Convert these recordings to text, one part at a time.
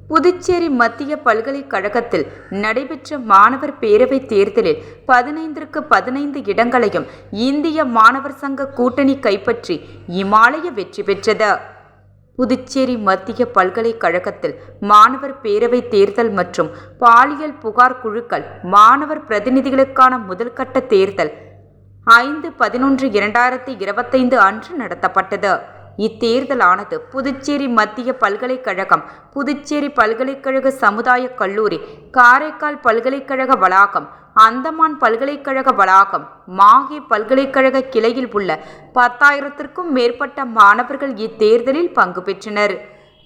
புதுச்சேரி மத்திய பல்கலைக்கழகத்தில் நடைபெற்ற மாணவர் பேரவைத் தேர்தலில் 15க்கு 15 இடங்களையும் இந்திய மாணவர் சங்க கூட்டணி கைப்பற்றி இமாலய வெற்றி பெற்றது. புதுச்சேரி மத்திய பல்கலைக்கழகத்தில் மாணவர் பேரவைத் தேர்தல் மற்றும் பாலியல் புகார் குழுக்கள் மாணவர் பிரதிநிதிகளுக்கான முதல்கட்ட தேர்தல் 5/11/2025 அன்று நடத்தப்பட்டது. இத்தேர்தலானது புதுச்சேரி மத்திய பல்கலைக்கழகம், புதுச்சேரி பல்கலைக்கழக சமுதாய கல்லூரி, காரைக்கால் பல்கலைக்கழக வளாகம், அந்தமான் பல்கலைக்கழக வளாகம், மாஹே பல்கலைக்கழக கிளையில் உள்ள 10,000க்கும் மேற்பட்ட மாணவர்கள் இத்தேர்தலில் பங்கு பெற்றனர்.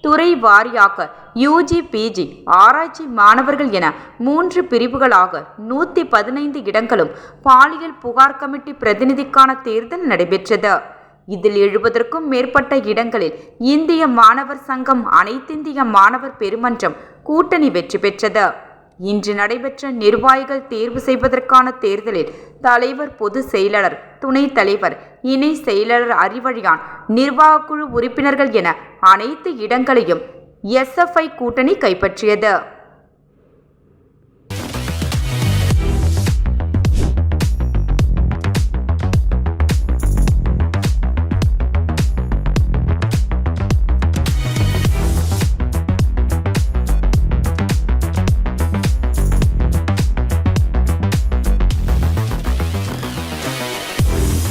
துறை வாரியாக யூஜி, பிஜி, ஆராய்ச்சி மாணவர்கள் என 3 பிரிவுகளாக 115 இடங்களும் பாலியல் புகார் கமிட்டி பிரதிநிதிக்கான தேர்தல் நடைபெற்றது. இதில் 70க்கும் மேற்பட்ட இடங்களில் இந்திய மாணவர் சங்கம், அனைத்திந்திய மாணவர் பெருமன்றம் கூட்டணி வெற்றி பெற்றது. இன்று நடைபெற்ற நிர்வாகிகள் தேர்வு செய்வதற்கான தேர்தலில் தலைவர், பொதுச் செயலாளர், துணைத் தலைவர், இணை செயலாளர் அறிவழியான், நிர்வாகக்குழு உறுப்பினர்கள் என அனைத்து இடங்களையும் எஸ்எஃப்ஐ கூட்டணி கைப்பற்றியது.